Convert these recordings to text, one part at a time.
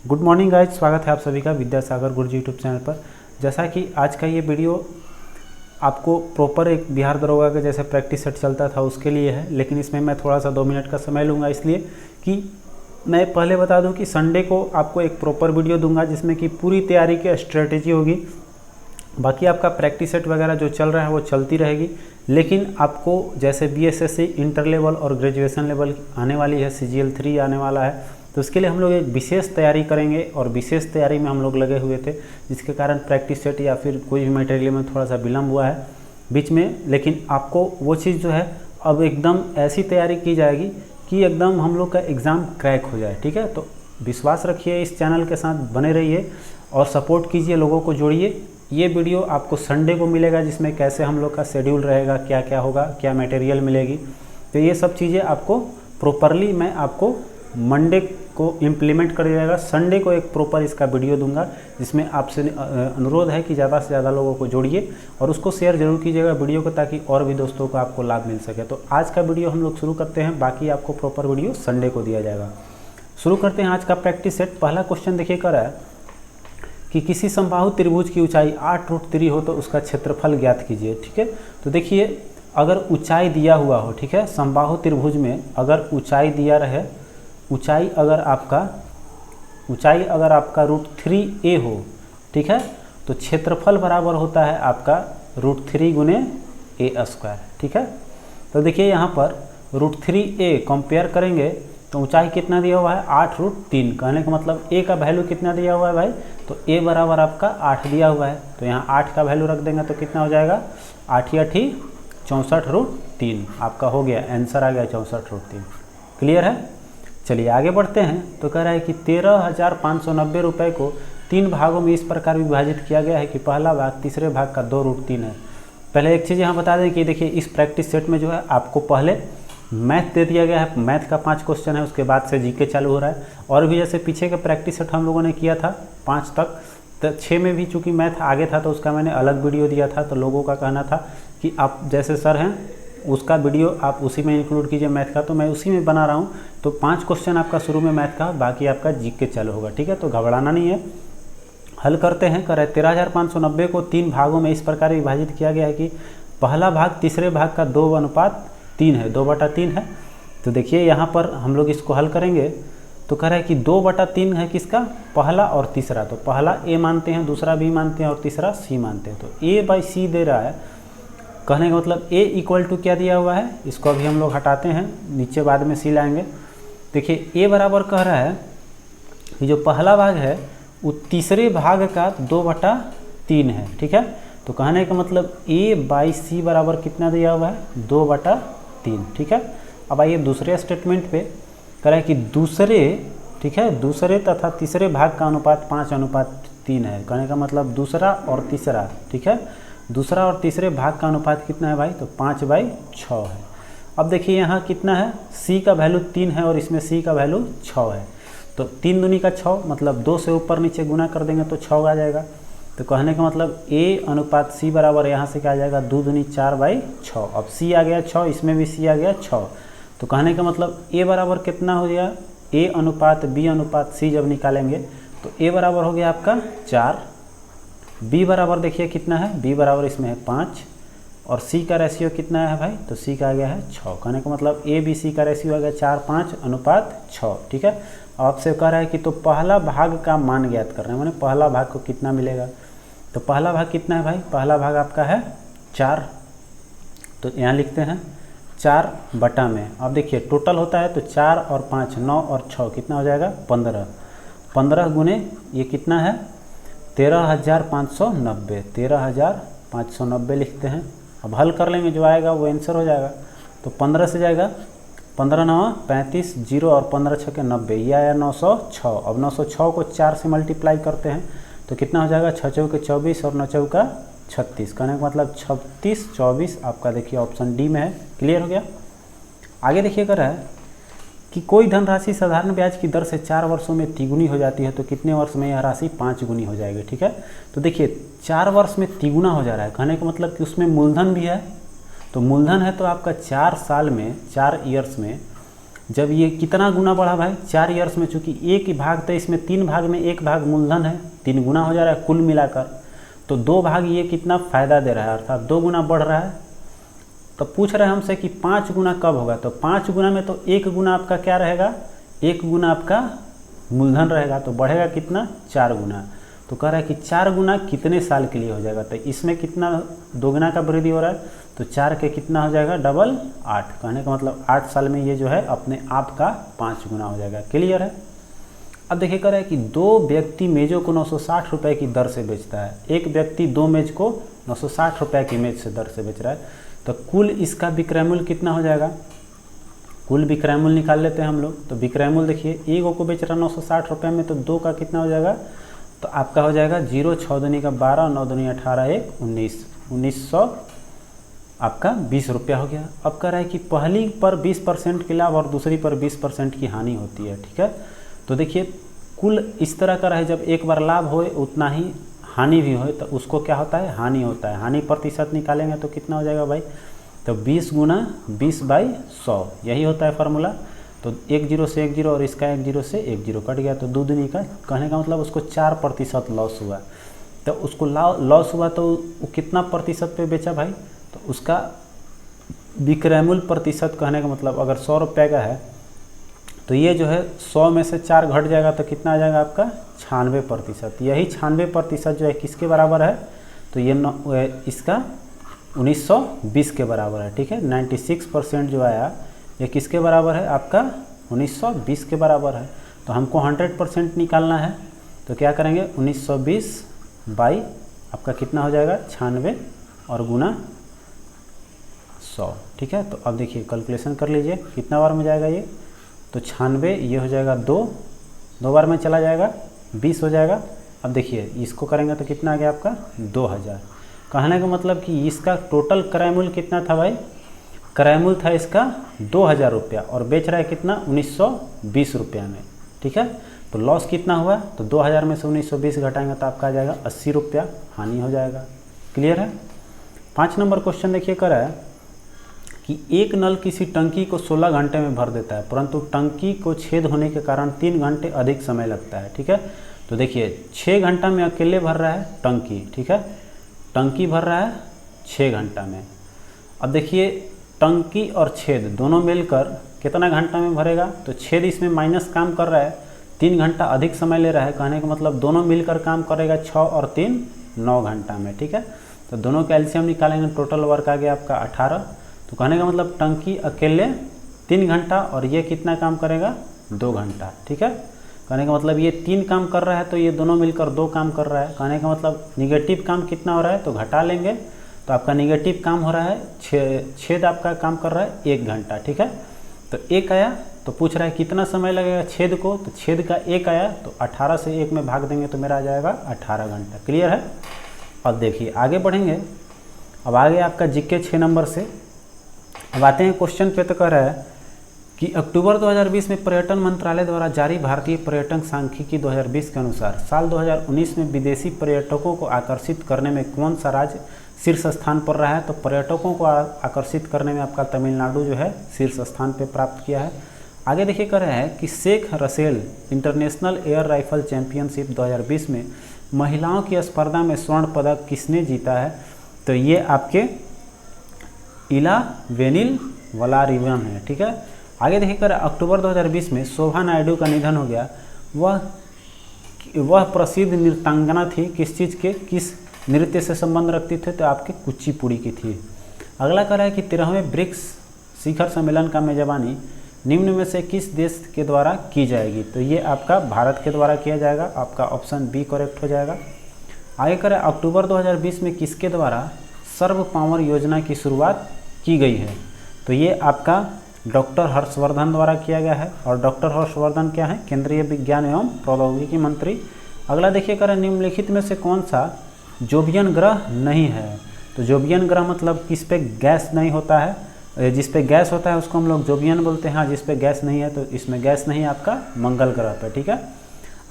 Good morning guys, स्वागत है आप सभी का विद्यासागर गुरुजी यूट्यूब चैनल पर। जैसा कि आज का ये वीडियो आपको प्रॉपर एक बिहार दरोगा का जैसे प्रैक्टिस सेट चलता था उसके लिए है, लेकिन इसमें मैं थोड़ा सा 2 मिनट का समय लूँगा, इसलिए कि मैं पहले बता दूं कि संडे को आपको एक प्रॉपर वीडियो दूंगा जिसमें कि पूरी तैयारी की स्ट्रेटेजी होगी। बाकी आपका प्रैक्टिस सेट वगैरह जो चल रहा है वो चलती रहेगी, लेकिन आपको जैसे बीएसएससी इंटर लेवल और ग्रेजुएशन लेवल आने वाली है, CGL 3 आने वाला है, तो उसके लिए हम लोग एक विशेष तैयारी करेंगे और विशेष तैयारी में हम लोग लगे हुए थे, जिसके कारण प्रैक्टिस सेट या फिर कोई भी मटेरियल में थोड़ा सा विलम्ब हुआ है बीच में। लेकिन आपको वो चीज़ जो है अब एकदम ऐसी तैयारी की जाएगी कि एकदम हम लोग का एग्ज़ाम क्रैक हो जाए। ठीक है, तो विश्वास रखिए, इस चैनल के साथ बने रहिए और सपोर्ट कीजिए, लोगों को जोड़िए। ये वीडियो आपको संडे को मिलेगा जिसमें कैसे हम लोग का शेड्यूल रहेगा, क्या क्या होगा, क्या मटेरियल मिलेगी, तो ये सब चीज़ें आपको प्रॉपरली मैं आपको मंडे को इम्प्लीमेंट कर दिया जाएगा। संडे को एक प्रॉपर इसका वीडियो दूंगा जिसमें आपसे अनुरोध है कि ज़्यादा से ज़्यादा लोगों को जोड़िए और उसको शेयर जरूर कीजिएगा वीडियो को, ताकि और भी दोस्तों को आपको लाभ मिल सके। तो आज का वीडियो हम लोग शुरू करते हैं, बाकी आपको प्रॉपर वीडियो संडे को दिया जाएगा। शुरू करते हैं आज का प्रैक्टिस सेट। पहला क्वेश्चन देखिए कर रहा है कि किसी समबाहु त्रिभुज की ऊंचाई 8√3 हो तो उसका क्षेत्रफल ज्ञात कीजिए। ठीक है, तो देखिए अगर ऊंचाई दिया हुआ हो, ठीक है, समबाहु त्रिभुज में अगर ऊंचाई दिया रहे, ऊंचाई अगर आपका √3a हो, ठीक है, तो क्षेत्रफल बराबर होता है आपका √3 गुने a²। ठीक है, तो देखिए यहाँ पर √3a कंपेयर करेंगे तो ऊंचाई कितना दिया हुआ है 8√3। कहने का मतलब a का वैल्यू कितना दिया हुआ है भाई, तो a बराबर आपका 8 दिया हुआ है, तो यहाँ 8 का वैल्यू रख देंगे तो कितना हो जाएगा 8 × 8 64√3। आपका हो गया, आंसर आ गया 64√3। क्लियर है। चलिए आगे बढ़ते हैं। तो कह रहा है कि 13,590 रुपये को 3 भागों में इस प्रकार विभाजित किया गया है कि पहला भाग तीसरे भाग का 2√3 है। पहले एक चीज़ यहाँ बता दें कि देखिए इस प्रैक्टिस सेट में जो है आपको पहले मैथ दे दिया गया है, मैथ का 5 क्वेश्चन है, उसके बाद से जीके चालू हो रहा है। और भी जैसे पीछे के प्रैक्टिस सेट हम लोगों ने किया था 5 तक, तो 6 में भी चूँकि मैथ आगे था तो उसका मैंने अलग वीडियो दिया था। तो लोगों का कहना था कि आप जैसे सर हैं उसका वीडियो आप उसी में इंक्लूड कीजिए मैथ का, तो मैं उसी में बना रहा हूँ। तो 5 क्वेश्चन आपका शुरू में मैथ का, बाकी आपका जीके चालू होगा। ठीक है, तो घबराना नहीं है। हल करते हैं। कर 13,590 को 3 भागों में इस प्रकार विभाजित किया गया है कि पहला भाग तीसरे भाग का 2:3 है, 2/3 है। तो देखिए यहाँ पर हम लोग इसको हल करेंगे तो कह रहा है कि 2/3 है किसका, पहला और तीसरा। तो पहला a मानते हैं, दूसरा b मानते हैं और तीसरा c मानते हैं। तो a/c दे रहा है। कहने का मतलब a = क्या दिया हुआ है, इसको अभी हम लोग हटाते हैं, नीचे बाद में c लाएंगे। देखिए a बराबर कह रहा है कि जो पहला भाग है वो तीसरे भाग का 2/3 है। ठीक है, तो कहने का मतलब a/c बराबर कितना दिया हुआ है 2/3। ठीक है, अब आइए दूसरे स्टेटमेंट पे। कह रहा है कि दूसरे, ठीक है, दूसरे तथा तीसरे भाग का अनुपात 5:3 है। कहने का मतलब दूसरा और तीसरा, ठीक है, दूसरा और तीसरे भाग का अनुपात कितना है भाई, तो 5/6 है। अब देखिए यहाँ कितना है, c का वैल्यू 3 है और इसमें c का वैल्यू 6 है। तो 3 दूनी का 6, मतलब 2 से ऊपर नीचे गुना कर देंगे तो 6 आ जाएगा। तो कहने का मतलब a/c बराबर यहाँ से क्या आ जाएगा 2 दूनी 4/6। अब c आ गया 6, इसमें भी c आ गया 6। तो कहने का मतलब a बराबर कितना हो गया, a/b/c जब निकालेंगे तो a बराबर हो गया आपका 4। b बराबर देखिए कितना है, b बराबर इसमें है 5 और c का रेशियो कितना है भाई, तो c का आ गया है 6। कहने का मतलब a/b/c का रेशियो आ गया 4:5:6। ठीक है, आपसे कह रहा है कि तो पहला भाग का मान ज्ञात करना है, माने पहला भाग को कितना मिलेगा। तो पहला भाग कितना है भाई, पहला भाग आपका है 4। तो यहाँ लिखते हैं 4 बटा में। अब देखिए टोटल होता है तो 4 और 5 9 और 6 कितना हो जाएगा 15। 15 गुने ये कितना है 13,590, 13,590 लिखते हैं। अब हल कर लेंगे, जो आएगा वो आंसर हो जाएगा। तो 15 से जाएगा, 15×9 35, 0 और 15×6 90, ये आया 906। अब 906 को 4 से मल्टीप्लाई करते हैं तो कितना हो जाएगा 6×4 = 24 और 9×4 = 36। कहने का मतलब 36 24 आपका देखिए ऑप्शन डी में है। क्लियर हो गया। आगे देखिए कर रहा है कि कोई धनराशि साधारण ब्याज की दर से 4 वर्षों में तिगुनी हो जाती है तो कितने वर्ष में यह राशि 5 गुनी हो जाएगी। ठीक है, तो देखिए 4 वर्ष में तिगुना हो जा रहा है, कहने का मतलब कि उसमें मूलधन भी है। तो मूलधन है तो आपका 4 साल में, 4 ईयर्स में जब ये कितना गुना बढ़ा भाई 4 ईयर्स में, चूँकि एक ही भाग था इसमें 3 भाग में 1 भाग मूलधन है, 3 गुना हो जा रहा है कुल मिलाकर, तो 2 भाग ये कितना फ़ायदा दे रहा है अर्थात 2 गुना बढ़ रहा है। तो पूछ रहे हैं हमसे कि 5 गुना कब होगा, तो 5 गुना में तो 1 गुना आपका क्या रहेगा, 1 गुना आपका मूलधन रहेगा, तो बढ़ेगा कितना 4 गुना। तो कह रहा है कि 4 गुना कितने साल के लिए हो जाएगा, तो इसमें कितना 2 गुना का वृद्धि हो रहा है, तो 4 के कितना हो जाएगा डबल 8, कहने का मतलब 8 साल में ये जो है अपने आप का 5 गुना हो जाएगा। क्लियर है। अब देखिए कह रहा है कि 2 व्यक्ति मेज़ों को 960 रुपये की दर से बेचता है, एक व्यक्ति 2 मेज़ को 960 रुपये की मेज़ से दर से बेच रहा है, तो कुल इसका विक्रय मूल्य कितना हो जाएगा, कुल विक्रय मूल्य निकाल लेते हैं हम लोग। तो विक्रय मूल्य देखिए एक को बेच रहा है 960 रुपये में, तो 2 का कितना हो जाएगा, तो आपका हो जाएगा 0 6 दूनी का 12 9 दूनी 18 1 19 1900 आपका 20 रुपया हो गया। अब कह रहा है कि पहली पर 20% की लाभ और दूसरी पर 20% की हानि होती है। ठीक है, तो देखिए कुल इस तरह का रहे, जब एक बार लाभ होए उतना ही हानि भी होए तो उसको क्या होता है, हानि होता है। हानि प्रतिशत निकालेंगे तो कितना हो जाएगा भाई, तो 20 गुना 20/100 यही होता है फार्मूला। तो 1 0 से 1 0 और इसका 1 0 से 1 0 कट गया, तो 2 दूनी का, कहने का मतलब उसको 4% लॉस हुआ। तो उसको लॉस हुआ तो वो कितना प्रतिशत पे बेचा भाई, तो उसका विक्रय मूल्य प्रतिशत, कहने का मतलब अगर 100 रुपये का है तो ये जो है 100 में से 4 घट जाएगा तो कितना आ जाएगा आपका 96%। यही 96% जो है किसके बराबर है, तो ये इसका 1920 के बराबर है। ठीक है, 96% जो आया ये किसके बराबर है, आपका 1920 के बराबर है। तो हमको 100% निकालना है, तो क्या करेंगे 1920 बाई आपका कितना हो जाएगा 96 और गुना 100। ठीक है, तो अब देखिए कैलकुलेशन कर लीजिए कितना बार में जाएगा ये, तो 96 ये हो जाएगा 2 बार में चला जाएगा 20 हो जाएगा। अब देखिए इसको करेंगे तो कितना आ गया आपका 2000। कहने का मतलब कि इसका टोटल क्रय मूल्य कितना था भाई, क्रय मूल्य था इसका 2000 रुपया और बेच रहा है कितना 1920 रुपया में। ठीक है, तो लॉस कितना हुआ, तो 2000 में से 1920 घटाएंगे तो आपका आ जाएगा 80 रुपया हानि हो जाएगा। क्लियर है। 5 नंबर क्वेश्चन देखिए कर रहा है कि एक नल किसी टंकी को 16 घंटे में भर देता है, परंतु टंकी को छेद होने के कारण 3 घंटे अधिक समय लगता है। ठीक है, तो देखिए 6 घंटा में अकेले भर रहा है टंकी। ठीक है, टंकी भर रहा है 6 घंटा में। अब देखिए टंकी और छेद दोनों मिलकर कितना घंटा में भरेगा, तो छेद इसमें माइनस काम कर रहा है, 3 घंटा अधिक समय ले रहा है, कहने का मतलब दोनों मिलकर काम करेगा 6 और 3 9 घंटा में। ठीक है, तो दोनों का एलसीएम निकालेंगे, टोटल वर्क आ गया आपका 18। तो कहने का मतलब टंकी अकेले 3 घंटा और ये कितना काम करेगा 2 घंटा। ठीक है, कहने का मतलब ये 3 काम कर रहा है तो ये दोनों मिलकर 2 काम कर रहा है। कहने का मतलब निगेटिव काम कितना हो रहा है, तो घटा लेंगे, तो आपका निगेटिव काम हो रहा है छेद आपका काम कर रहा है 1 घंटा। ठीक है, तो 1 आया, तो पूछ रहा है कितना समय लगेगा छेद को, तो छेद का 1 आया, तो 18 से 1 में भाग देंगे तो मेरा आ जाएगा 18 घंटा। क्लियर है। अब देखिए आगे बढ़ेंगे, अब आगे आपका जीके 6 नंबर से अब आते हैं क्वेश्चन पे। तो कह रहा है कि अक्टूबर 2020 में पर्यटन मंत्रालय द्वारा जारी भारतीय पर्यटन सांख्यिकी 2020 के अनुसार साल 2019 में विदेशी पर्यटकों को आकर्षित करने में कौन सा राज्य शीर्ष स्थान पर रहा है, तो पर्यटकों को आकर्षित करने में आपका तमिलनाडु जो है शीर्ष स्थान पे प्राप्त किया है। आगे देखिए कह रहे हैं कि Sheikh Russel international air rifle championship 2020 में महिलाओं की स्पर्धा में स्वर्ण पदक किसने जीता है, तो ये आपके इला वेनिल वलारिवन है। ठीक है, आगे देखिए कर अक्टूबर 2020 में शोभा नायडू का निधन हो गया। वह प्रसिद्ध नृत्यांगना थी, किस चीज़ के, किस नृत्य से संबंध रखती थे, तो आपके कुचिपुड़ी की थी। अगला कह रहा है कि 13वें ब्रिक्स शिखर सम्मेलन का मेजबानी निम्न में से किस देश के द्वारा की जाएगी, तो ये आपका भारत के द्वारा किया जाएगा, आपका ऑप्शन बी करेक्ट हो जाएगा। आगे करें अक्टूबर 2020 में किसके द्वारा सर्व पावर योजना की शुरुआत की गई है, तो ये आपका डॉक्टर हर्षवर्धन द्वारा किया गया है। और डॉक्टर हर्षवर्धन क्या है, केंद्रीय विज्ञान एवं प्रौद्योगिकी मंत्री। अगला देखिए करें निम्नलिखित में से कौन सा जोवियन ग्रह नहीं है, तो जोवियन ग्रह मतलब किस पे गैस नहीं होता है, जिस पे गैस होता है उसको हम लोग जोवियन बोलते हैं। हाँ, जिस पे गैस नहीं है तो इसमें गैस नहीं है आपका मंगल ग्रह पे। ठीक है,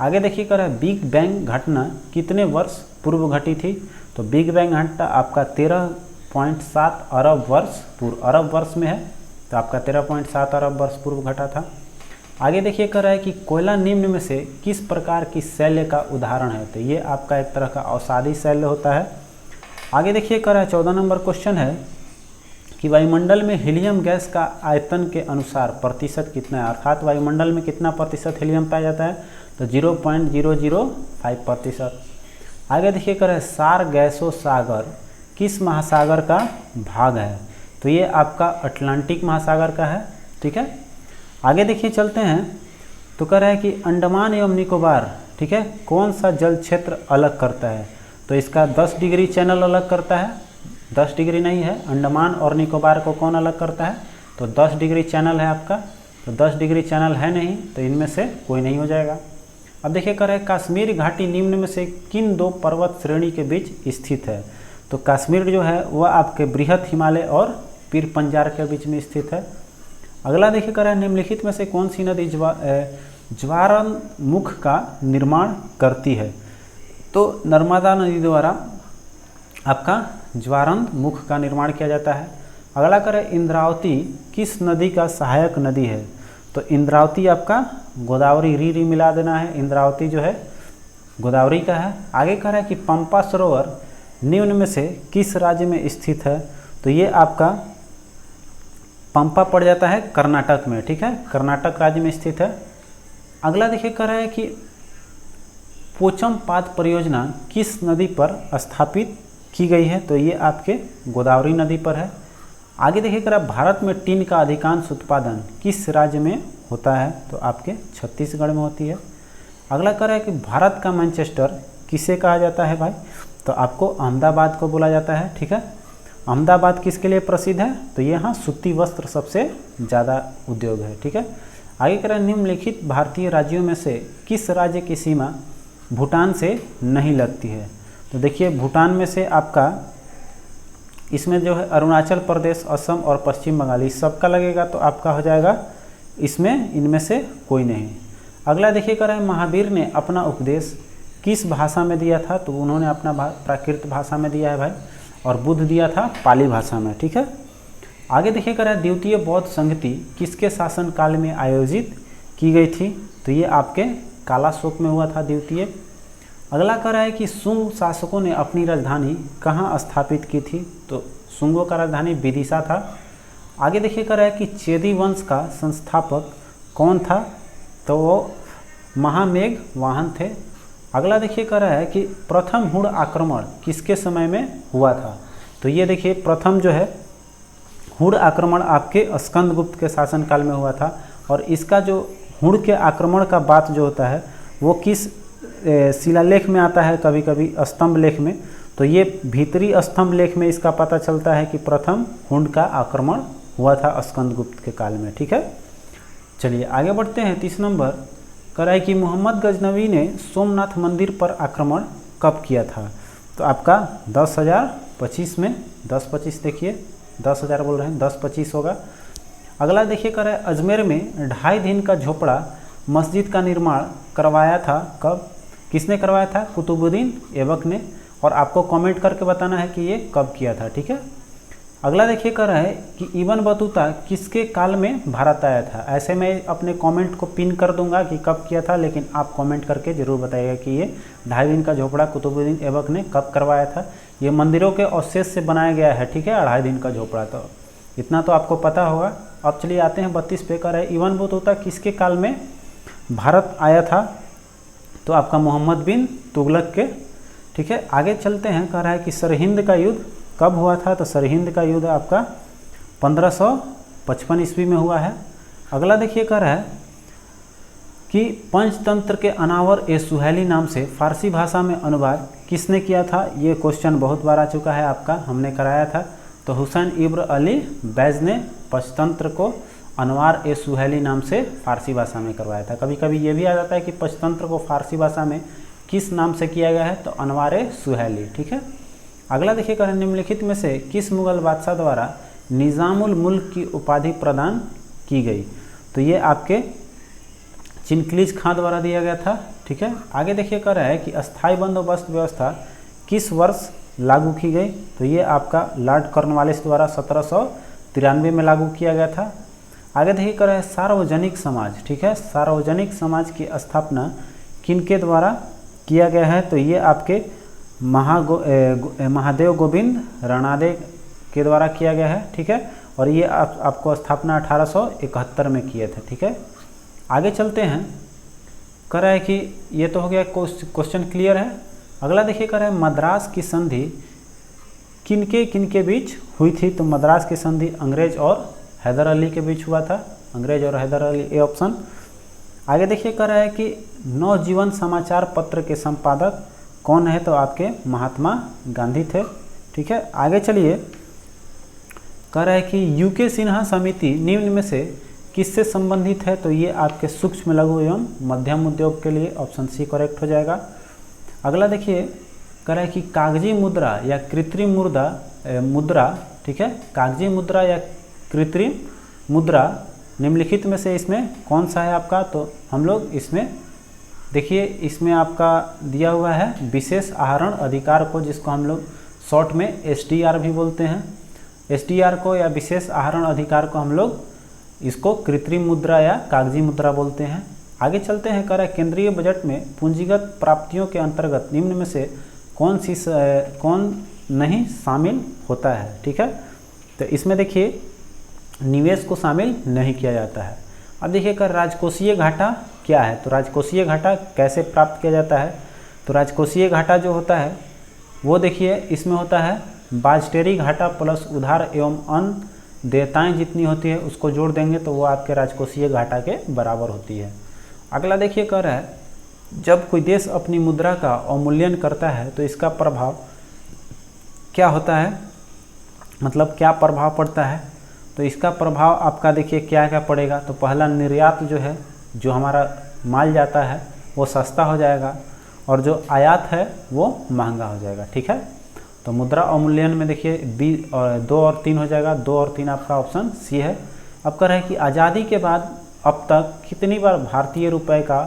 आगे देखिए कर बिग बैंग घटना कितने वर्ष पूर्व घटी थी, तो बिग बैंग घटना आपका 13.7 अरब वर्ष पूर्व, अरब वर्ष में है, तो आपका 13.7 अरब वर्ष पूर्व घटा था। आगे देखिए कह रहा है कि कोयला निम्न में से किस प्रकार की शैल्य का उदाहरण है, तो ये आपका एक तरह का अवसादी शैल्य होता है। आगे देखिए कह रहा है 14 नंबर क्वेश्चन है कि वायुमंडल में हीलियम गैस का आयतन के अनुसार प्रतिशत कितना है, अर्थात वायुमंडल में कितना प्रतिशत हीलियम पाया जाता है, तो 0.005%। आगे देखिए कह रहा है सार गैसों सागर किस महासागर का भाग है, तो ये आपका अटलांटिक महासागर का है। ठीक है, आगे देखिए चलते हैं, तो कह रहा है कि अंडमान एवं निकोबार, ठीक है, कौन सा जल क्षेत्र अलग करता है, तो इसका 10 डिग्री चैनल अलग करता है। 10 डिग्री नहीं है, अंडमान और निकोबार को कौन अलग करता है, तो 10 डिग्री चैनल है आपका, तो 10 डिग्री चैनल है नहीं, तो इनमें से कोई नहीं हो जाएगा। अब देखिए कह रहे हैं कश्मीर घाटी निम्न में से किन 2 पर्वत श्रेणी के बीच स्थित है, तो कश्मीर जो है वह आपके बृहद हिमालय और पीर पंजार के बीच में स्थित है। अगला देखिए कह रहा है निम्नलिखित में से कौन सी नदी ज्वारमुख का निर्माण करती है, तो नर्मदा नदी द्वारा आपका ज्वारमुख का निर्माण किया जाता है। अगला कह रहा है इंद्रावती किस नदी का सहायक नदी है, तो इंद्रावती आपका गोदावरी, री मिला देना है, इंद्रावती जो है गोदावरी का है। आगे कह रहा है कि पंपा सरोवर निम्न में से किस राज्य में स्थित है, तो ये आपका पंपा पड़ जाता है कर्नाटक में। ठीक है, कर्नाटक राज्य में स्थित है। अगला देखिए कह रहा है कि पोचमपाद परियोजना किस नदी पर स्थापित की गई है, तो ये आपके गोदावरी नदी पर है। आगे देखिए कह रहा है भारत में टीन का अधिकांश उत्पादन किस राज्य में होता है, तो आपके छत्तीसगढ़ में होती है। अगला कह रहा है कि भारत का मैनचेस्टर किसे कहा जाता है भाई, तो आपको अहमदाबाद को बोला जाता है। ठीक है, अहमदाबाद किसके लिए प्रसिद्ध है, तो यहाँ सूती वस्त्र सबसे ज़्यादा उद्योग है। ठीक है, आगे कह रहा है निम्नलिखित भारतीय राज्यों में से किस राज्य की सीमा भूटान से नहीं लगती है, तो देखिए भूटान में से आपका इसमें जो है अरुणाचल प्रदेश, असम और पश्चिम बंगाल, इस सबका लगेगा, तो आपका हो जाएगा इसमें इनमें से कोई नहीं। अगला देखिए कह रहा है महावीर ने अपना उपदेश किस भाषा में दिया था, तो उन्होंने अपना प्राकृत भाषा में दिया है भाई, और बुद्ध दिया था पाली भाषा में। ठीक है, आगे देखिए कह रहा है द्वितीय बौद्ध संगति किसके शासनकाल में आयोजित की गई थी, तो ये आपके कालाशोक में हुआ था द्वितीय। अगला कह रहा है कि शुंग शासकों ने अपनी राजधानी कहाँ स्थापित की थी, तो शुंगों का राजधानी विदिशा था। आगे देखिए कह रहा है कि चेदी वंश का संस्थापक कौन था, तो वो महामेघ वाहन थे। अगला देखिए कह रहा है कि प्रथम हुण आक्रमण किसके समय में हुआ था, तो ये देखिए प्रथम जो है हुण आक्रमण आपके स्कंदगुप्त के शासनकाल में हुआ था, और इसका जो हुण के आक्रमण का बात जो होता है वो किस शिलालेख में आता है, कभी कभी स्तंभ लेख में, तो ये भीतरी स्तंभ लेख में इसका पता चलता है कि प्रथम हुण का आक्रमण हुआ था स्कंदगुप्त के काल में। ठीक है, चलिए आगे बढ़ते हैं। 30 नंबर कह रहा है कि मोहम्मद गजनवी ने सोमनाथ मंदिर पर आक्रमण कब किया था, तो आपका 10,025 में, 10-25 देखिए 10,000 बोल रहे हैं, 10-25 होगा। अगला देखिए कह रहा है अजमेर में 2.5 दिन का झोपड़ा मस्जिद का निर्माण करवाया था, कब, किसने करवाया था, कुतुबुद्दीन ऐबक ने, और आपको कमेंट करके बताना है कि ये कब किया था। ठीक है, अगला देखिए कह रहा है कि इब्न बतूता किसके काल में भारत आया था, ऐसे मैं अपने कमेंट को पिन कर दूंगा कि कब किया था, लेकिन आप कमेंट करके ज़रूर बताइएगा कि ये 2.5 दिन का झोपड़ा कुतुबुद्दीन ऐबक ने कब करवाया था। ये मंदिरों के अवशेष से बनाया गया है। ठीक है, 2.5 दिन का झोपड़ा, तो इतना तो आपको पता होगा। अब चलिए आते हैं 32 पे। कह रहा है इब्न बतूता किसके काल में भारत आया था, तो आपका मोहम्मद बिन तुगलक के। ठीक है, आगे चलते हैं। कह रहा है कि सरहिंद का युद्ध कब हुआ था, तो सरहिंद का युद्ध आपका 1555 ईस्वी में हुआ है। अगला देखिए कह रहा है कि पंचतंत्र के अनावर ए सुहेली नाम से फारसी भाषा में अनुवाद किसने किया था, ये क्वेश्चन बहुत बार आ चुका है आपका, हमने कराया था, तो हुसैन इब्न अली बैज ने पंचतंत्र को अनवार ए सुहेली नाम से फारसी भाषा में करवाया था। कभी कभी ये भी आ जाता है कि पंचतंत्र को फारसी भाषा में किस नाम से किया गया है, तो अनवार ए सुहेली। ठीक है, अगला देखिए कह रहे हैं निम्नलिखित में से किस मुगल बादशाह द्वारा निज़ामुल मुल्क की उपाधि प्रदान की गई, तो ये आपके चिनक्लीज खां द्वारा दिया गया था। ठीक है, आगे देखिए कह रहा है कि अस्थायी बंदोबस्त व्यवस्था किस वर्ष लागू की गई, तो ये आपका लॉर्ड कॉर्नवालिस द्वारा 1993 में लागू किया गया था। आगे देखिए कर रहा है सार्वजनिक समाज, ठीक है, सार्वजनिक समाज की स्थापना किनके द्वारा किया गया है, तो ये आपके महादेव गोविंद राणादे के द्वारा किया गया है, ठीक है, और ये आपको स्थापना 1871 में किए थे, ठीक है। आगे चलते हैं, कह रहा है कि ये तो हो गया क्वेश्चन क्लियर है। अगला देखिए कह रहा है मद्रास की संधि किनके बीच हुई थी, तो मद्रास की संधि अंग्रेज और हैदर अली के बीच हुआ था, अंग्रेज और हैदर अली, ए ऑप्शन। आगे देखिए कह रहा है कि नवजीवन समाचार पत्र के संपादक कौन है, तो आपके महात्मा गांधी थे, ठीक है। आगे चलिए, कह रहा है कि यूके सिन्हा समिति निम्न में से किससे संबंधित है, तो ये आपके सूक्ष्म लघु एवं मध्यम उद्योग के लिए ऑप्शन सी करेक्ट हो जाएगा। अगला देखिए, कह रहा है कि कागजी मुद्रा या कृत्रिम मुद्रा, ठीक है, कागजी मुद्रा या कृत्रिम मुद्रा निम्नलिखित में से इसमें कौन सा है आपका, तो हम लोग इसमें देखिए, इसमें आपका दिया हुआ है विशेष आहरण अधिकार को, जिसको हम लोग शॉर्ट में SDR भी बोलते हैं। SDR को या विशेष आहरण अधिकार को हम लोग इसको कृत्रिम मुद्रा या कागजी मुद्रा बोलते हैं। आगे चलते हैं, कह रहा है केंद्रीय बजट में पूंजीगत प्राप्तियों के अंतर्गत निम्न में से कौन नहीं शामिल होता है, ठीक है। तो इसमें देखिए निवेश को शामिल नहीं किया जाता है। अब देखिए कर राजकोषीय घाटा क्या है, तो राजकोषीय घाटा कैसे प्राप्त किया जाता है, तो राजकोषीय घाटा जो होता है वो देखिए इसमें होता है बाजटेरी घाटा प्लस उधार एवं अन्य देयताएँ जितनी होती है उसको जोड़ देंगे तो वो आपके राजकोषीय घाटा के बराबर होती है। अगला देखिए कह रहा है जब कोई देश अपनी मुद्रा का अवमूल्यन करता है तो इसका प्रभाव क्या होता है, मतलब क्या प्रभाव पड़ता है, तो इसका प्रभाव आपका देखिए क्या क्या पड़ेगा, तो पहला निर्यात जो है, जो हमारा माल जाता है वो सस्ता हो जाएगा और जो आयात है वो महंगा हो जाएगा, ठीक है। तो मुद्रा अवमूल्यन में देखिए 2 और 3 हो जाएगा, 2 और 3 आपका ऑप्शन सी है। अब कह रहे हैं कि आज़ादी के बाद अब तक कितनी बार भारतीय रुपए का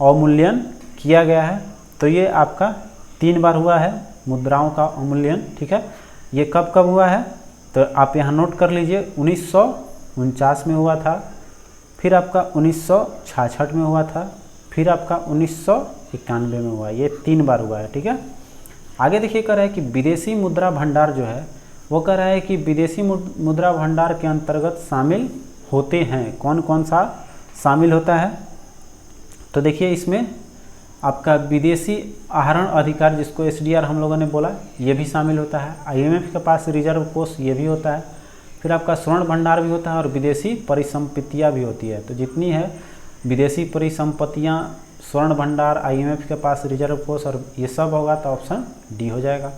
अवमूल्यन किया गया है, तो ये आपका 3 बार हुआ है मुद्राओं का अवमूल्यन, ठीक है। ये कब कब हुआ है, तो आप यहाँ नोट कर लीजिए 1949 में हुआ था, फिर आपका 1966 में हुआ था, फिर आपका 1991 में हुआ, ये 3 बार हुआ है, ठीक है। आगे देखिए कह रहा है कि विदेशी मुद्रा भंडार जो है वो कह रहा है कि विदेशी मुद्रा भंडार के अंतर्गत शामिल होते हैं, कौन कौन सा शामिल होता है, तो देखिए इसमें आपका विदेशी आहरण अधिकार जिसको SDR हम लोगों ने बोला ये भी शामिल होता है, IMF के पास रिजर्व कोष ये भी होता है, फिर आपका स्वर्ण भंडार भी होता है और विदेशी परिसंपत्तियाँ भी होती है। तो जितनी है विदेशी परिसंपत्तियाँ, स्वर्ण भंडार, IMF के पास रिजर्व कोष और ये सब होगा तो ऑप्शन डी हो जाएगा।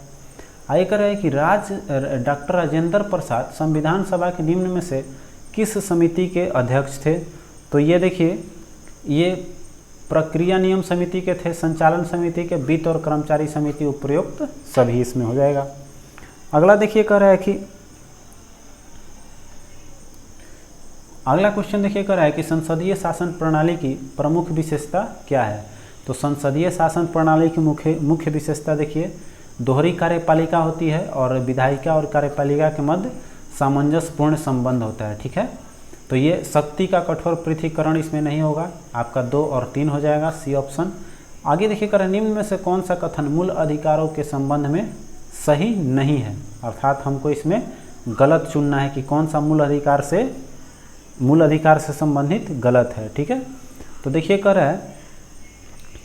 आगे कह रहा है कि डॉक्टर राजेंद्र प्रसाद संविधान सभा के निम्न में से किस समिति के अध्यक्ष थे, तो ये देखिए ये प्रक्रिया नियम समिति के थे, संचालन समिति के, वित्त और कर्मचारी समिति उपयुक्त सभी इसमें हो जाएगा। अगला देखिए कह रहा है कि अगला क्वेश्चन देखिए कह रहा है कि संसदीय शासन प्रणाली की प्रमुख विशेषता क्या है, तो संसदीय शासन प्रणाली की मुख्य विशेषता देखिए दोहरी कार्यपालिका होती है और विधायिका और कार्यपालिका के मध्य सामंजस्यपूर्ण संबंध होता है, ठीक है। तो ये शक्ति का कठोर पृथकीकरण इसमें नहीं होगा, आपका 2 और 3 हो जाएगा, सी ऑप्शन। आगे देखिए कर निम्न में से कौन सा कथन मूल अधिकारों के संबंध में सही नहीं है, अर्थात हमको इसमें गलत चुनना है कि कौन सा मूल अधिकार से संबंधित गलत है, ठीक है। तो देखिए कह रहा है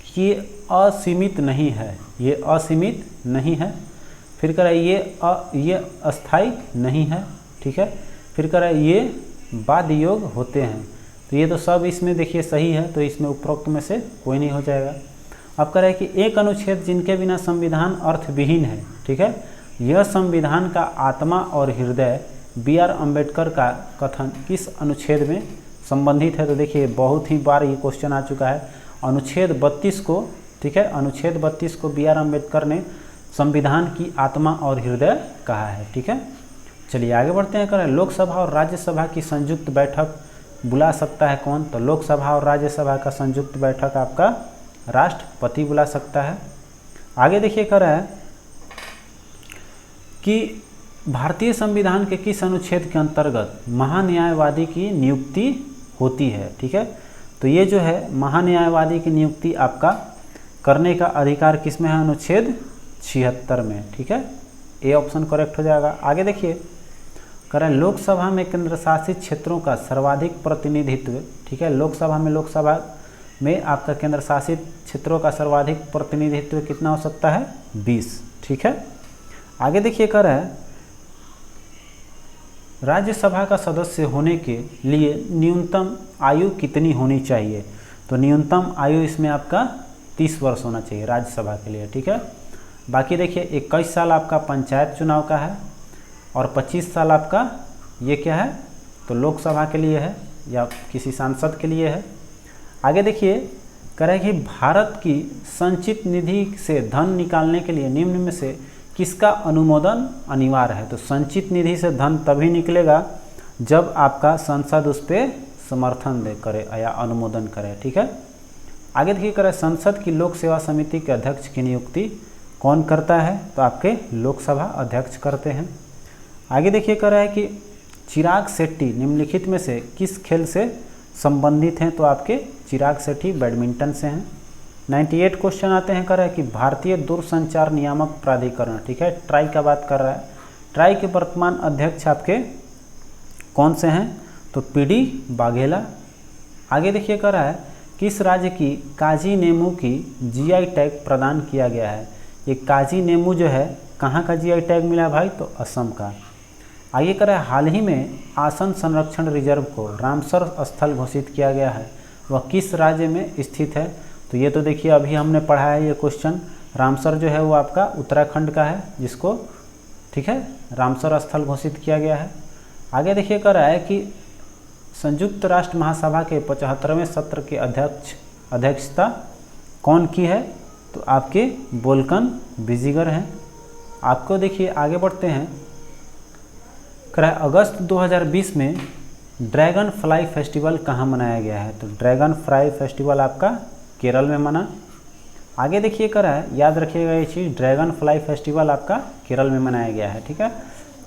कि ये असीमित नहीं है, ये असीमित नहीं है, फिर कह रहा है ये अस्थायी नहीं है, ठीक है, फिर कह रहा है ये बाध्य योग होते हैं, तो ये तो सब इसमें देखिए सही है, तो इसमें उपरोक्त में से कोई नहीं हो जाएगा। अब कह रहा है कि एक अनुच्छेद जिनके बिना संविधान अर्थविहीन है, ठीक है, यह संविधान का आत्मा और हृदय BR अम्बेडकर का कथन किस अनुच्छेद में संबंधित है, तो देखिए बहुत ही बार ये क्वेश्चन आ चुका है, अनुच्छेद 32 को, ठीक है, अनुच्छेद 32 को BR अम्बेडकर ने संविधान की आत्मा और हृदय कहा है, ठीक है। चलिए आगे बढ़ते हैं, करें लोकसभा और राज्यसभा की संयुक्त बैठक बुला सकता है कौन, तो लोकसभा और राज्यसभा का संयुक्त बैठक आपका राष्ट्रपति बुला सकता है। आगे देखिए कह रहा है कि भारतीय संविधान के किस अनुच्छेद के अंतर्गत महान्यायवादी की नियुक्ति होती है? ठीक है, तो ये जो है महान्यायवादी की नियुक्ति आपका करने का अधिकार किस में है? अनुच्छेद 76 में। ठीक है, ए ऑप्शन करेक्ट हो जाएगा। आगे देखिए, कह रहा है लोकसभा में केंद्र शासित क्षेत्रों का सर्वाधिक प्रतिनिधित्व। ठीक है, लोकसभा में आपका केंद्र शासित क्षेत्रों का सर्वाधिक प्रतिनिधित्व कितना हो सकता है? 20। ठीक है, आगे देखिए, कह रहा है राज्यसभा का सदस्य होने के लिए न्यूनतम आयु कितनी होनी चाहिए? तो न्यूनतम आयु इसमें आपका 30 वर्ष होना चाहिए राज्यसभा के लिए। ठीक है, बाकी देखिए 21 साल आपका पंचायत चुनाव का है और 25 साल आपका ये क्या है? तो लोकसभा के लिए है या किसी सांसद के लिए है। आगे देखिए, कह रहे हैं कि भारत की संचित निधि से धन निकालने के लिए निम्न में से किसका अनुमोदन अनिवार्य है? तो संचित निधि से धन तभी निकलेगा जब आपका संसद उस पर समर्थन दे करे या अनुमोदन करे। ठीक है, आगे देखिए, कह रहे संसद की लोक सेवा समिति के अध्यक्ष की नियुक्ति कौन करता है? तो आपके लोकसभा अध्यक्ष करते हैं। आगे देखिए, कह रहा है कि चिराग शेट्टी निम्नलिखित में से किस खेल से संबंधित हैं? तो आपके चिराग शेट्टी बैडमिंटन से हैं। 98 क्वेश्चन आते हैं, कह रहा है कि भारतीय दूरसंचार नियामक प्राधिकरण, ठीक है, ट्राई का बात कर रहा है, ट्राई के वर्तमान अध्यक्ष आपके कौन से हैं? तो पीडी वाघेला। आगे देखिए, कह रहा है किस राज्य की काजी नींबू की जीआई टैग प्रदान किया गया है? ये काजी नींबू जो है कहाँ का जीआई टैग मिला भाई? तो असम का। आगे कह रहा है हाल ही में आसन संरक्षण रिजर्व को रामसर स्थल घोषित किया गया है, वह किस राज्य में स्थित है? तो ये तो देखिए अभी हमने पढ़ा है ये क्वेश्चन, रामसर जो है वो आपका उत्तराखंड का है, जिसको ठीक है रामसर स्थल घोषित किया गया है। आगे देखिए, कह रहा है कि संयुक्त राष्ट्र महासभा के 75वें सत्र के अध्यक्षता कौन की है? तो आपके वोल्कन विजिगर हैं। आपको देखिए आगे बढ़ते हैं, कह रहा है अगस्त 2020 में ड्रैगन फ्लाई फेस्टिवल कहाँ मनाया गया है? तो ड्रैगन फ्लाई फेस्टिवल आपका केरल में मना। आगे देखिए, कह रहा है याद रखिएगा ये चीज़, ड्रैगन फ्लाई फेस्टिवल आपका केरल में मनाया गया है। ठीक है,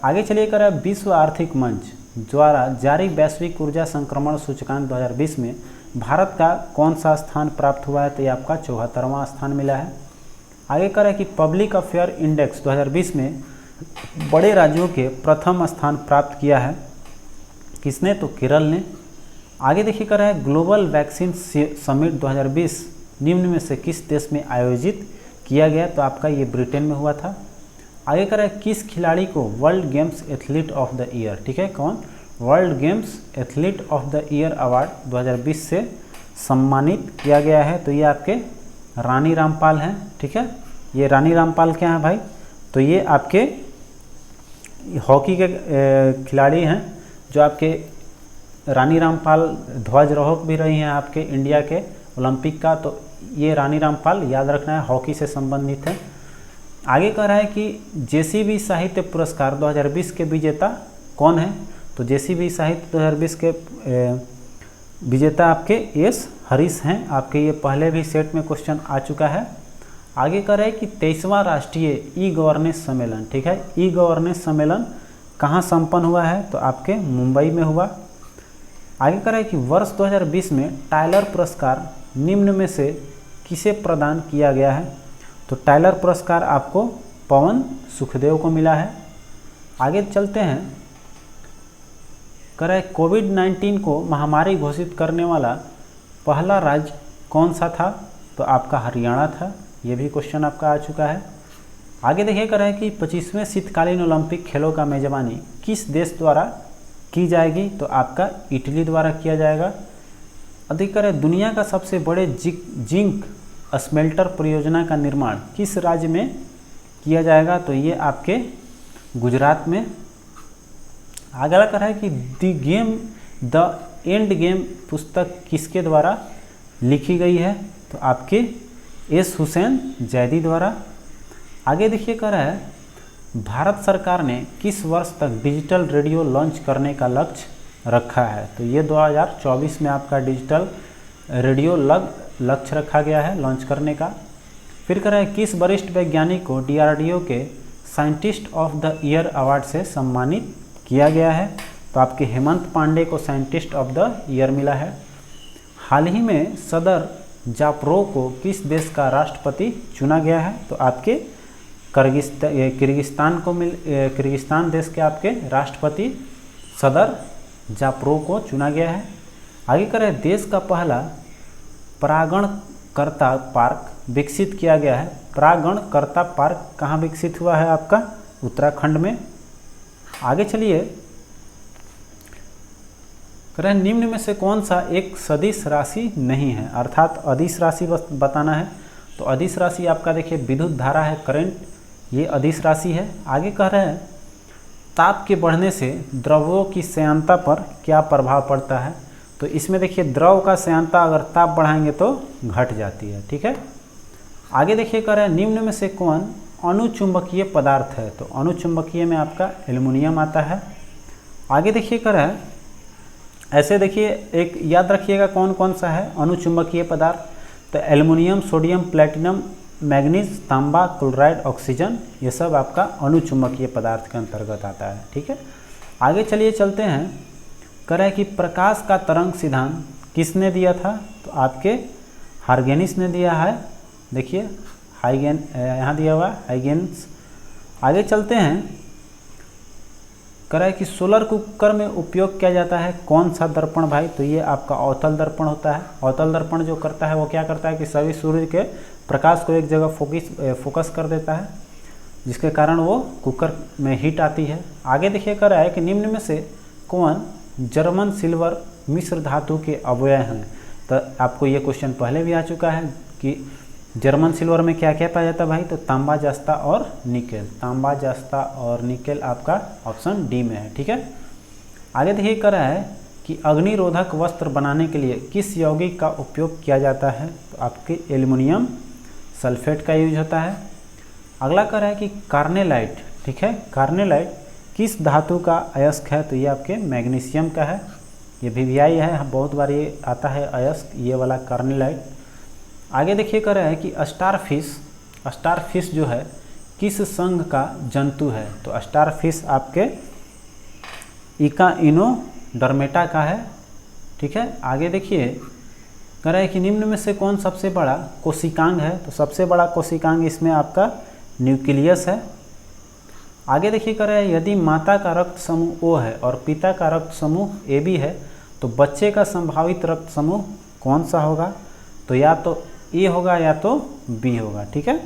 आगे चलिए, कह रहा है विश्व आर्थिक मंच द्वारा जारी वैश्विक ऊर्जा संक्रमण सूचकांक 2020 में भारत का कौन सा स्थान प्राप्त हुआ है? तो ये आपका 74वां स्थान मिला है। आगे कह रहा है कि पब्लिक अफेयर इंडेक्स 2020 में बड़े राज्यों के प्रथम स्थान प्राप्त किया है, किसने? तो केरल ने। आगे देखिए, कह रहा है ग्लोबल वैक्सीन समिट 2020 निम्न में से किस देश में आयोजित किया गया? तो आपका ये ब्रिटेन में हुआ था। आगे कह रहा है किस खिलाड़ी को world games athlete of the year, ठीक है, कौन? World games athlete of the year award 2020 से सम्मानित किया गया है? तो ये आपके रानी रामपाल हैं। ठीक है, ये रानी रामपाल क्या हैं भाई? तो ये आपके हॉकी के खिलाड़ी हैं, जो आपके रानी रामपाल ध्वजारोहक भी रही हैं आपके इंडिया के ओलंपिक का। तो ये रानी रामपाल याद रखना है, हॉकी से संबंधित है। आगे कह रहा है कि जेसीबी साहित्य पुरस्कार 2020 के विजेता कौन है? तो जेसीबी साहित्य 2020 के विजेता आपके एस हरीश हैं। आपके ये पहले भी सेट में क्वेश्चन आ चुका है। आगे कह रहा है कि 23वां राष्ट्रीय ई गवर्नेंस सम्मेलन, ठीक है, ई गवर्नेंस सम्मेलन कहाँ संपन्न हुआ है? तो आपके मुंबई में हुआ। आगे कह रहा है कि वर्ष 2020 में टाइलर पुरस्कार निम्न में से किसे प्रदान किया गया है? तो टाइलर पुरस्कार आपको पवन सुखदेव को मिला है। आगे चलते हैं, कह रहा है कोविड-19 को महामारी घोषित करने वाला पहला राज्य कौन सा था? तो आपका हरियाणा था। ये भी क्वेश्चन आपका आ चुका है। आगे देखिए, कह रहा है कि 25वें शीतकालीन ओलंपिक खेलों का मेजबानी किस देश द्वारा की जाएगी? तो आपका इटली द्वारा किया जाएगा। अधिक कह रहा है दुनिया का सबसे बड़े जिंक स्मेल्टर परियोजना का निर्माण किस राज्य में किया जाएगा? तो ये आपके गुजरात में। अगला कह रहा है कि द एंड गेम पुस्तक किसके द्वारा लिखी गई है? तो आपके एस हुसैन जैदी द्वारा। आगे देखिए, कह रहा है भारत सरकार ने किस वर्ष तक डिजिटल रेडियो लॉन्च करने का लक्ष्य रखा है? तो ये 2024 में आपका डिजिटल रेडियो लक्ष्य रखा गया है लॉन्च करने का। फिर कह रहा है किस वरिष्ठ वैज्ञानिक को डीआरडीओ के scientist of the year award से सम्मानित किया गया है। तो आपके हेमंत पांडे को साइंटिस्ट ऑफ द ईयर मिला है। हाल ही में सदर जापरोव को किस देश का राष्ट्रपति चुना गया है? तो आपके किर्गिस्तान देश के आपके राष्ट्रपति सदर जापरोव को चुना गया है। आगे करें, देश का पहला परागणकर्ता पार्क विकसित किया गया है। परागणकर्ता पार्क कहाँ विकसित हुआ है? आपका उत्तराखंड में। आगे चलिए, करें निम्न में से कौन सा एक सदिश राशि नहीं है, अर्थात अदिश राशि बताना है। तो अदिश राशि आपका देखिए विद्युत धारा है, करंट, ये अदिश राशि है। आगे कह रहे हैं ताप के बढ़ने से द्रवों की श्यानता पर क्या प्रभाव पड़ता है? तो इसमें देखिए द्रव का श्यानता अगर ताप बढ़ाएंगे तो घट जाती है, ठीक है। आगे देखिए कह रहे हैं निम्न में से कौन अनुचुंबकीय पदार्थ है? तो अनुचुंबकीय में आपका एल्युमिनियम आता है। आगे देखिए कह रहे हैं, ऐसे देखिए एक याद रखिएगा कौन कौन सा है अनुचुंबकीय पदार्थ। तो एल्युमिनियम, सोडियम, प्लेटिनम, मैग्नीज, तांबा, क्लोराइड, ऑक्सीजन, ये सब आपका अनुचुंबकीय पदार्थ के अंतर्गत आता है, ठीक है। आगे चलिए चलते हैं, कह रहे हैं कि प्रकाश का तरंग सिद्धांत किसने दिया था? तो आपके हार्गेनिस ने दिया है। देखिए हाइगेन यहाँ दिया हुआ है, हाइगेन्स। आगे चलते हैं, कह रहा है कि सोलर कुकर में उपयोग किया जाता है कौन सा दर्पण भाई? तो ये आपका अवतल दर्पण होता है। अवतल दर्पण जो करता है वो क्या करता है कि सभी सूर्य के प्रकाश को एक जगह फोकस कर देता है, जिसके कारण वो कुकर में हीट आती है। आगे देखिए कह रहा है कि निम्न में से कौन जर्मन सिल्वर मिश्र धातु के अवयव हैं? तो आपको ये क्वेश्चन पहले भी आ चुका है कि जर्मन सिल्वर में क्या क्या पाया जाता है भाई? तो तांबा, जस्ता और निकेल। तांबा, जस्ता और निकेल आपका ऑप्शन डी में है, ठीक है। आगे देखिए कह रहा है कि अग्निरोधक वस्त्र बनाने के लिए किस यौगिक का उपयोग किया जाता है? तो आपके एल्युमिनियम सल्फेट का यूज होता है। अगला कह रहा है कि कार्नेलाइट, ठीक है, कार्नेलाइट किस धातु का अयस्क है? तो ये आपके मैग्नीशियम का है। ये VVI है, बहुत बार ये आता है अयस्क, ये वाला कार्नेलाइट। आगे देखिए कह रहा है कि स्टारफिश जो है किस संघ का जंतु है? तो स्टारफिश आपके इकाइनोडर्मेटा का है, ठीक है। आगे देखिए कह रहा है कि निम्न में से कौन सबसे बड़ा कोशिकांग है? तो सबसे बड़ा कोशिकांग इसमें आपका न्यूक्लियस है। आगे देखिए कह रहा है यदि माता का रक्त समूह O है और पिता का रक्त समूह AB है तो बच्चे का संभावित रक्त समूह कौन सा होगा? तो या तो A होगा या तो B होगा, ठीक है।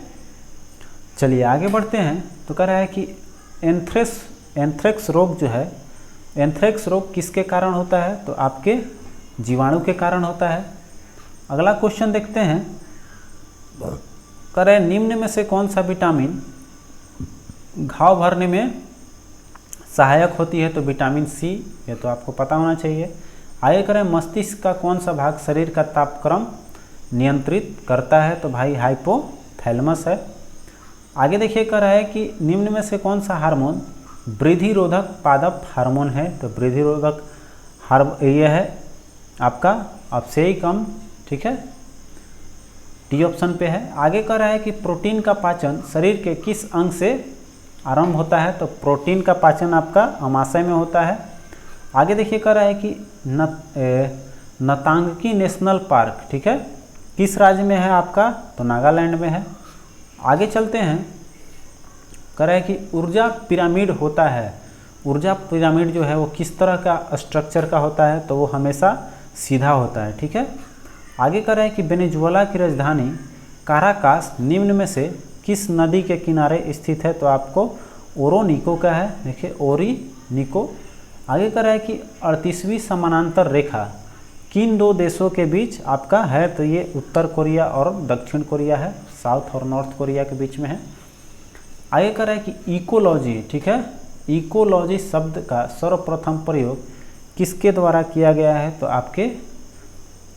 चलिए आगे बढ़ते हैं, तो कह रहा है कि एंथ्रेक्स रोग जो है, एंथ्रेक्स रोग किसके कारण होता है? तो आपके जीवाणु के कारण होता है। अगला क्वेश्चन देखते हैं, कह रहे हैं निम्न में से कौन सा विटामिन घाव भरने में सहायक होती है? तो विटामिन C, ये तो आपको पता होना चाहिए। आगे करें मस्तिष्क का कौन सा भाग शरीर का तापक्रम नियंत्रित करता है? तो भाई हाइपोथैलेमस है। आगे देखिए कह रहा है कि निम्न में से कौन सा हार्मोन वृद्धि रोधक पादप हार्मोन है? तो वृद्धि रोधक ये है आपका अपसेयिक अम्ल, ठीक है, डी ऑप्शन पे है। आगे कह रहा है कि प्रोटीन का पाचन शरीर के किस अंग से आरंभ होता है? तो प्रोटीन का पाचन आपका अमाशय में होता है। आगे देखिए कह रहा है कि नतांगकी नेशनल पार्क, ठीक है, किस राज्य में है आपका? तो नागालैंड में है। आगे चलते हैं, कह रहा है कि ऊर्जा पिरामिड होता है। ऊर्जा पिरामिड जो है वो किस तरह का स्ट्रक्चर का होता है? तो वो हमेशा सीधा होता है, ठीक है। आगे कह रहा है कि वेनेजुएला की राजधानी काराकास निम्न में से किस नदी के किनारे स्थित है? तो आपको ओरोनिको का है, देखिए ओरिनिको। आगे कह रहा है कि 38वीं समानांतर रेखा किन दो देशों के बीच आपका है? तो ये उत्तर कोरिया और दक्षिण कोरिया है, साउथ और नॉर्थ कोरिया के बीच में है। आगे कह रहा है कि इकोलॉजी, ठीक है, इकोलॉजी शब्द का सर्वप्रथम प्रयोग किसके द्वारा किया गया है? तो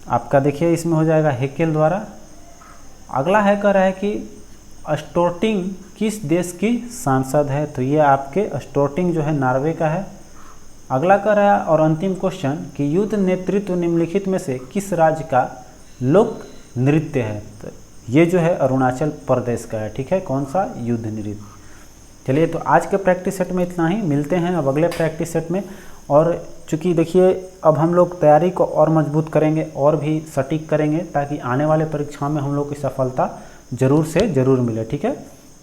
आपका देखिए इसमें हो जाएगा हेकेल द्वारा। अगला है कह रहा है कि स्टोर्टिंग किस देश की सांसद है? तो ये आपके स्टोर्टिंग जो है नॉर्वे का है। अगला कह रहा है और अंतिम क्वेश्चन कि युद्ध नेतृत्व निम्नलिखित में से किस राज्य का लोक नृत्य है? तो ये जो है अरुणाचल प्रदेश का है, ठीक है। कौन सा? युद्ध नृत्य। चलिए, तो आज के प्रैक्टिस सेट में इतना ही, मिलते हैं अब अगले प्रैक्टिस सेट में। और चूँकि देखिए अब हम लोग तैयारी को और मजबूत करेंगे और भी सटीक करेंगे, ताकि आने वाले परीक्षाओं में हम लोग की सफलता ज़रूर से ज़रूर मिले। ठीक है,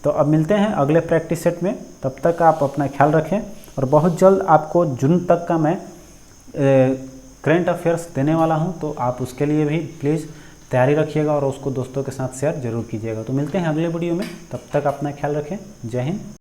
तो अब मिलते हैं अगले प्रैक्टिस सेट में। तब तक आप अपना ख्याल रखें, और बहुत जल्द आपको जून तक का मैं करंट अफेयर्स देने वाला हूं, तो आप उसके लिए भी प्लीज़ तैयारी रखिएगा और उसको दोस्तों के साथ शेयर जरूर कीजिएगा। तो मिलते हैं अगले वीडियो में, तब तक अपना ख्याल रखें। जय हिंद।